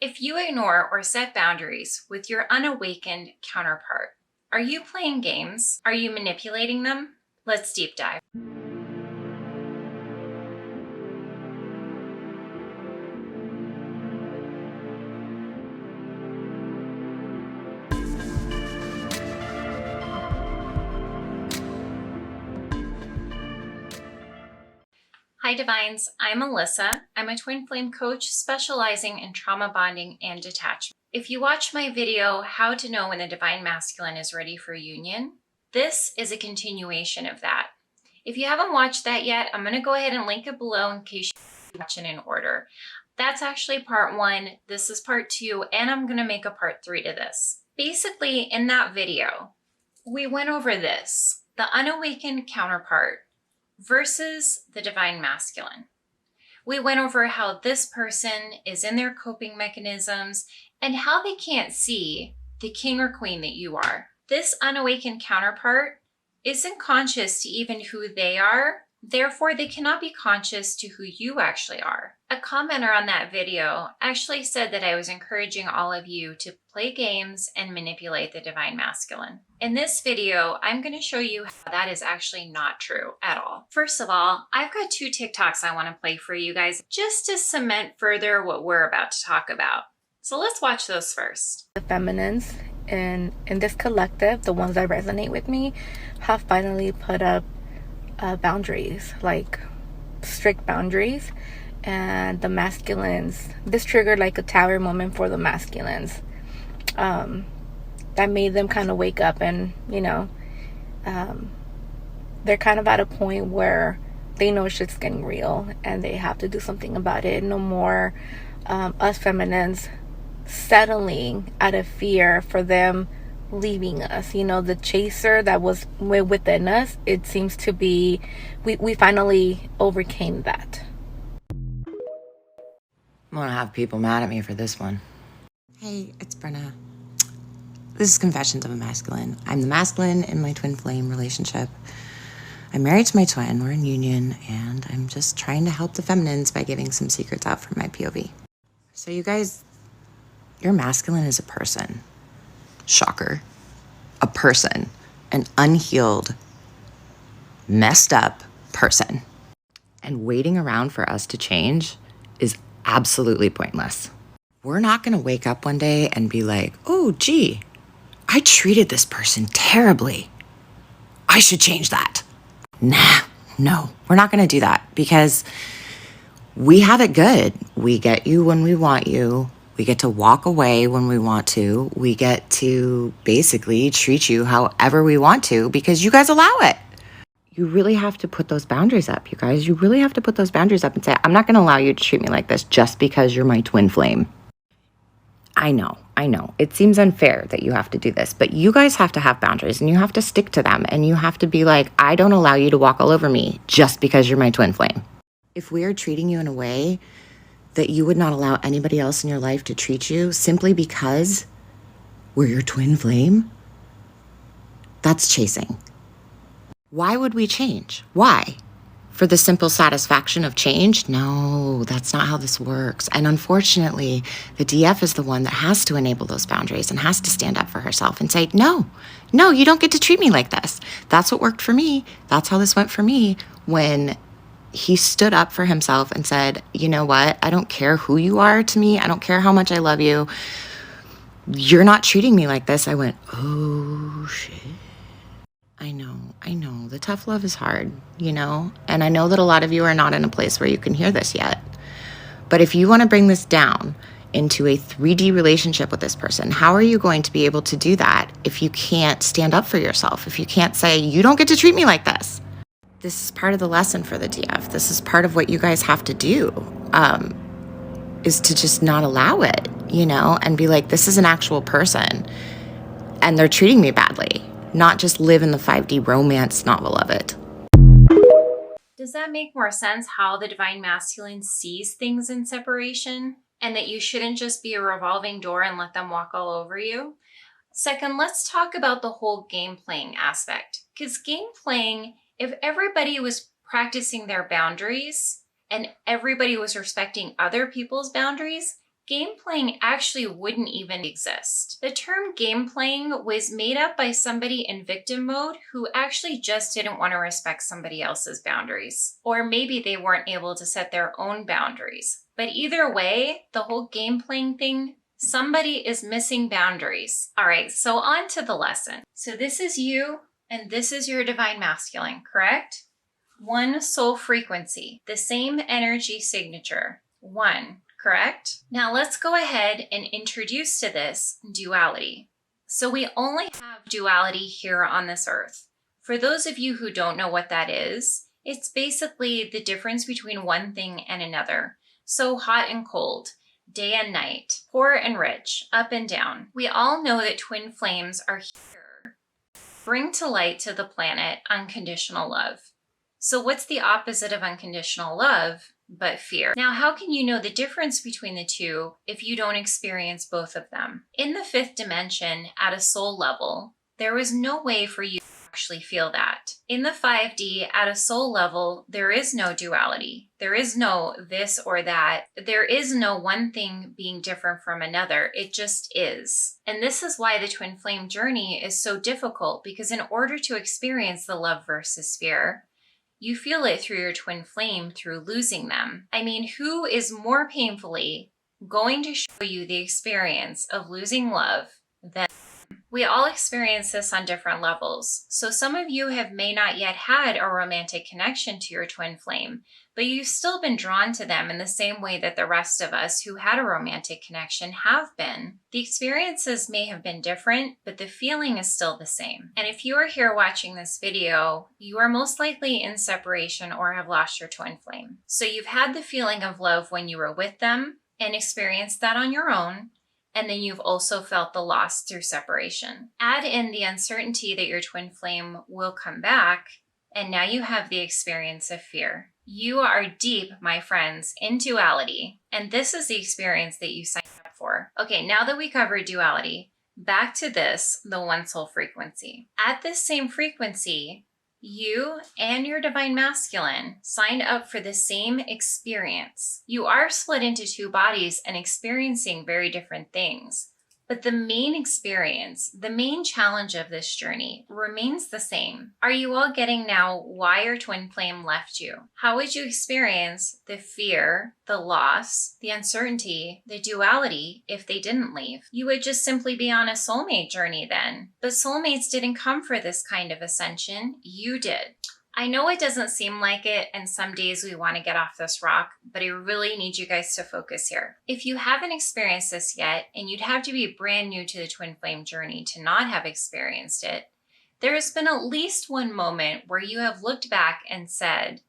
If you ignore or set boundaries with your unawakened counterpart, are you playing games? Are you manipulating them? Let's deep dive. Hi Divines, I'm Alyssa. I'm a twin flame coach specializing in trauma bonding and detachment. If you watch my video, How to Know When the Divine Masculine is Ready for Union, this is a continuation of that. If you haven't watched that yet, I'm going to go ahead and link it below in case you're watching in order. That's actually part 1, this is part 2, and I'm going to make a part 3 to this. Basically, in that video, we went over this, the unawakened counterpart versus the divine masculine. We went over how this person is in their coping mechanisms and how they can't see the king or queen that you are. This unawakened counterpart isn't conscious to even who they are, therefore they cannot be conscious to who you actually are. A commenter on that video actually said that I was encouraging all of you to play games and manipulate the divine masculine. In this video, I'm going to show you how that is actually not true at all. First of all, I've got 2 TikToks I want to play for you guys just to cement further what we're about to talk about. So let's watch those first. The feminines in this collective, the ones that resonate with me, have finally put up boundaries, like strict boundaries. And the masculines, this triggered like a tower moment for the masculines. That made them kind of wake up, and they're kind of at a point where they know shit's getting real and they have to do something about it. No more us feminines settling out of fear for them leaving us. The chaser that was within us, it seems to be, we finally overcame that. I'm gonna have people mad at me for this one. Hey, it's Brenna. This is Confessions of a Masculine. I'm the masculine in my twin flame relationship. I'm married to my twin, we're in union, and I'm just trying to help the feminines by giving some secrets out from my POV. So you guys, your masculine is a person. Shocker. A person. An unhealed, messed up person. And waiting around for us to change is absolutely pointless. We're not going to wake up one day and be like, oh, gee, I treated this person terribly. I should change that. Nah, no, we're not going to do that because we have it good. We get you when we want you. We get to walk away when we want to. We get to basically treat you however we want to because you guys allow it. You really have to put those boundaries up, you guys. You really have to put those boundaries up and say, I'm not going to allow you to treat me like this just because you're my twin flame. I know. It seems unfair that you have to do this, but you guys have to have boundaries and you have to stick to them. And you have to be like, I don't allow you to walk all over me just because you're my twin flame. If we are treating you in a way that you would not allow anybody else in your life to treat you simply because we're your twin flame, that's chasing. Why would we change? Why? For the simple satisfaction of change? No, that's not how this works. And unfortunately, the DF is the one that has to enable those boundaries and has to stand up for herself and say, no, you don't get to treat me like this. That's what worked for me. That's how this went for me when he stood up for himself and said, you know what? I don't care who you are to me. I don't care how much I love you. You're not treating me like this. I went, oh, shit. I know. The tough love is hard, and I know that a lot of you are not in a place where you can hear this yet. But if you want to bring this down into a 3D relationship with this person, how are you going to be able to do that if you can't stand up for yourself? If you can't say, you don't get to treat me like this? This is part of the lesson for the DF. This is part of what you guys have to do, is to just not allow it, and be like, this is an actual person and they're treating me badly. Not just live in the 5D romance novel of it. Does that make more sense how the divine masculine sees things in separation and that you shouldn't just be a revolving door and let them walk all over you? Second, let's talk about the whole game playing aspect. Because game playing, if everybody was practicing their boundaries and everybody was respecting other people's boundaries, game playing actually wouldn't even exist. The term game playing was made up by somebody in victim mode who actually just didn't want to respect somebody else's boundaries. Or maybe they weren't able to set their own boundaries. But either way, the whole game playing thing, somebody is missing boundaries. All right, so on to the lesson. So this is you and this is your divine masculine, correct? One soul frequency, the same energy signature, one, correct? Now let's go ahead and introduce to this duality. So we only have duality here on this earth. For those of you who don't know what that is, it's basically the difference between one thing and another. So hot and cold, day and night, poor and rich, up and down. We all know that twin flames are here, bring to light to the planet unconditional love. So what's the opposite of unconditional love but fear? Now, how can you know the difference between the two if you don't experience both of them? In the fifth dimension, at a soul level, there was no way for you to actually feel that. In the 5D, at a soul level, there is no duality. There is no this or that. There is no one thing being different from another. It just is. And this is why the twin flame journey is so difficult, because in order to experience the love versus fear, you feel it through your twin flame through losing them. I mean, who is more painfully going to show you the experience of losing love than we all experience this on different levels. So some of you may not yet had a romantic connection to your twin flame, but you've still been drawn to them in the same way that the rest of us who had a romantic connection have been. The experiences may have been different, but the feeling is still the same. And if you are here watching this video, you are most likely in separation or have lost your twin flame. So you've had the feeling of love when you were with them and experienced that on your own. And then you've also felt the loss through separation. Add in the uncertainty that your twin flame will come back, and now you have the experience of fear. You are deep, my friends, in duality, and this is the experience that you signed up for. Okay, now that we covered duality, back to this, the one soul frequency. At this same frequency, you and your divine masculine signed up for the same experience. You are split into two bodies and experiencing very different things. But the main experience, the main challenge of this journey remains the same. Are you all getting now why your twin flame left you? How would you experience the fear, the loss, the uncertainty, the duality if they didn't leave? You would just simply be on a soulmate journey then. But soulmates didn't come for this kind of ascension. You did. I know it doesn't seem like it, and some days we want to get off this rock, but I really need you guys to focus here. If you haven't experienced this yet, and you'd have to be brand new to the twin flame journey to not have experienced it, there has been at least one moment where you have looked back and said,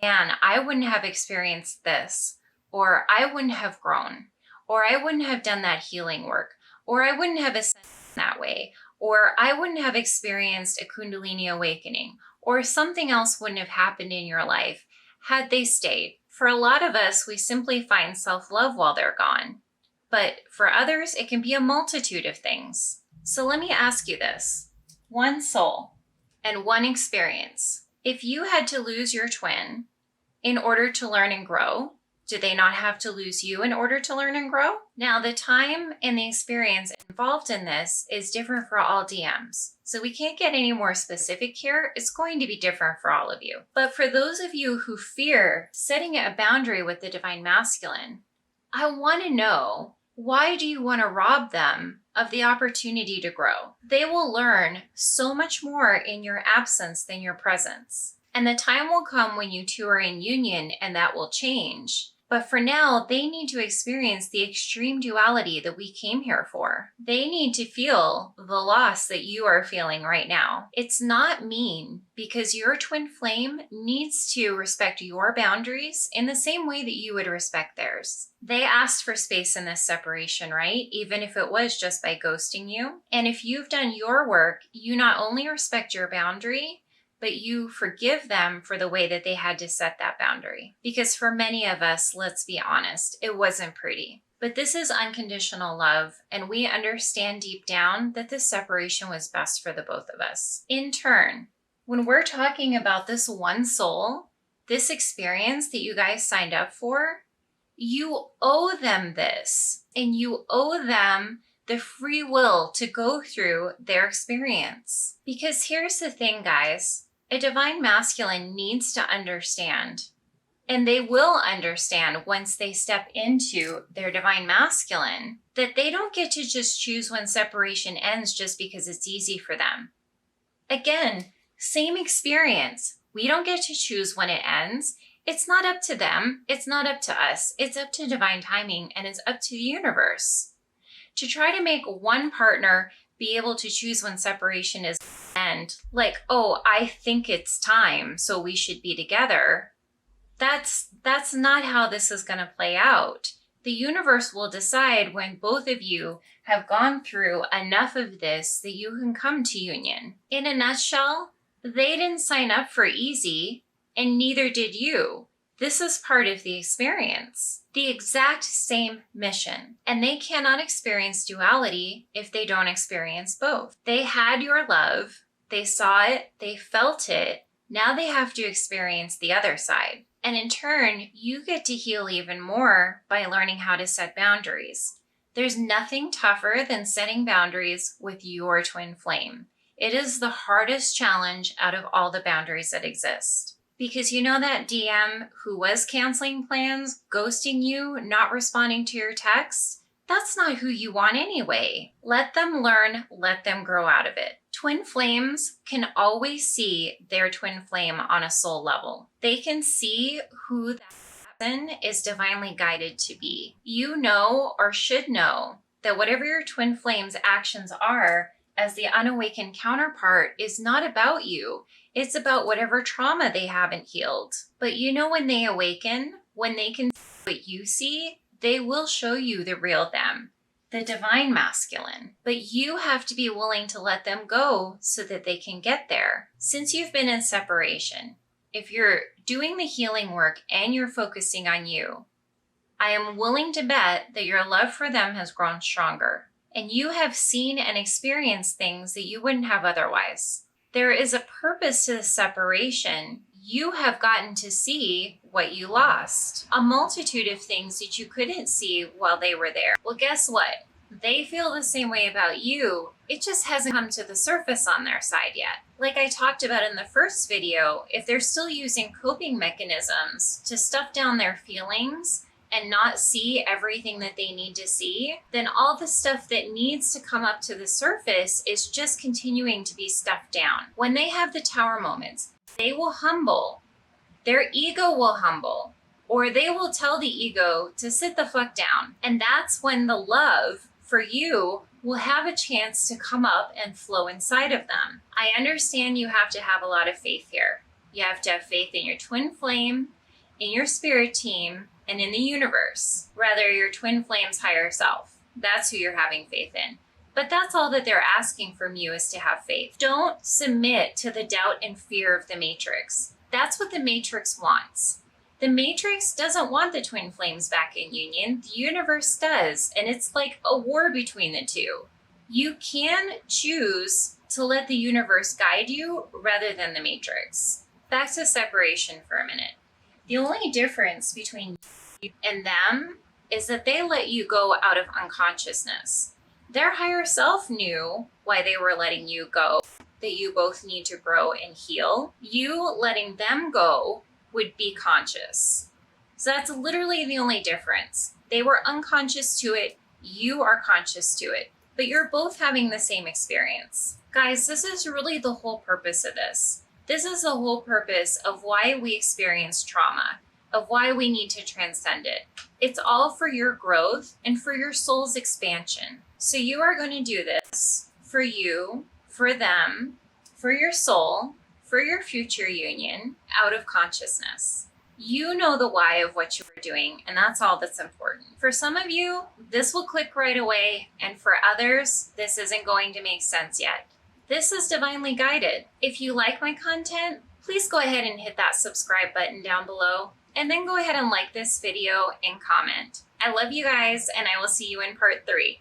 man, I wouldn't have experienced this, or I wouldn't have grown, or I wouldn't have done that healing work, or I wouldn't have ascended that way, or I wouldn't have experienced a Kundalini awakening, or something else wouldn't have happened in your life had they stayed. For a lot of us, we simply find self-love while they're gone. But for others, it can be a multitude of things. So let me ask you this. One soul and one experience. If you had to lose your twin in order to learn and grow, do they not have to lose you in order to learn and grow? Now, the time and the experience involved in this is different for all DMs. So we can't get any more specific here. It's going to be different for all of you. But for those of you who fear setting a boundary with the divine masculine, I want to know, why do you want to rob them of the opportunity to grow? They will learn so much more in your absence than your presence. And the time will come when you two are in union and that will change. But for now, they need to experience the extreme duality that we came here for. They need to feel the loss that you are feeling right now. It's not mean, because your twin flame needs to respect your boundaries in the same way that you would respect theirs. They asked for space in this separation, right? Even if it was just by ghosting you. And if you've done your work, you not only respect your boundary, but you forgive them for the way that they had to set that boundary. Because for many of us, let's be honest, it wasn't pretty. But this is unconditional love, and we understand deep down that this separation was best for the both of us. In turn, when we're talking about this one soul, this experience that you guys signed up for, You owe them this, and you owe them the free will to go through their experience. Because here's the thing, guys, a divine masculine needs to understand, and they will understand once they step into their divine masculine, that they don't get to just choose when separation ends just because it's easy for them. Again, same experience. We don't get to choose when it ends. It's not up to them. It's not up to us. It's up to divine timing, and it's up to the universe. To try to make one partner be able to choose when separation is end, like, oh, I think it's time, so we should be together. That's not how this is going to play out. The universe will decide when both of you have gone through enough of this that you can come to union. In a nutshell, they didn't sign up for easy, and neither did you. This is part of the experience. The exact same mission. And they cannot experience duality if they don't experience both. They had your love, they saw it, they felt it. Now they have to experience the other side. And in turn, you get to heal even more by learning how to set boundaries. There's nothing tougher than setting boundaries with your twin flame. It is the hardest challenge out of all the boundaries that exist. Because you know that DM who was canceling plans, ghosting you, not responding to your texts? That's not who you want anyway. Let them learn, let them grow out of it. Twin flames can always see their twin flame on a soul level. They can see who that person is divinely guided to be. You know, or should know, that whatever your twin flame's actions are as the unawakened counterpart is not about you. It's about whatever trauma they haven't healed. But you know, when they awaken, when they can see what you see, they will show you the real them, the divine masculine. But you have to be willing to let them go so that they can get there. Since you've been in separation, if you're doing the healing work and you're focusing on you, I am willing to bet that your love for them has grown stronger. And you have seen and experienced things that you wouldn't have otherwise. There is a purpose to the separation. You have gotten to see what you lost. A multitude of things that you couldn't see while they were there. Well, guess what? They feel the same way about you. It just hasn't come to the surface on their side yet. Like I talked about in the first video, if they're still using coping mechanisms to stuff down their feelings and not see everything that they need to see, then all the stuff that needs to come up to the surface is just continuing to be stuffed down. When they have the tower moments, they will humble. Their ego will humble, or they will tell the ego to sit the fuck down. And that's when the love for you will have a chance to come up and flow inside of them. I understand you have to have a lot of faith here. You have to have faith in your twin flame, in your spirit team, and in the universe, rather your twin flame's higher self. That's who you're having faith in. But that's all that they're asking from you, is to have faith. Don't submit to the doubt and fear of the Matrix. That's what the Matrix wants. The Matrix doesn't want the twin flames back in union. The universe does, and it's like a war between the two. You can choose to let the universe guide you rather than the Matrix. Back to separation for a minute. The only difference between you and them is that they let you go out of unconsciousness. Their higher self knew why they were letting you go, that you both need to grow and heal. You letting them go would be conscious. So that's literally the only difference. They were unconscious to it, you are conscious to it, but you're both having the same experience. Guys, this is really the whole purpose of this. This is the whole purpose of why we experience trauma, of why we need to transcend it. It's all for your growth and for your soul's expansion. So you are going to do this for you, for them, for your soul, for your future union, out of consciousness. You know the why of what you are doing, and that's all that's important. For some of you, this will click right away, and for others, this isn't going to make sense yet. This is divinely guided. If you like my content, please go ahead and hit that subscribe button down below, and then go ahead and like this video and comment. I love you guys, and I will see you in part 3.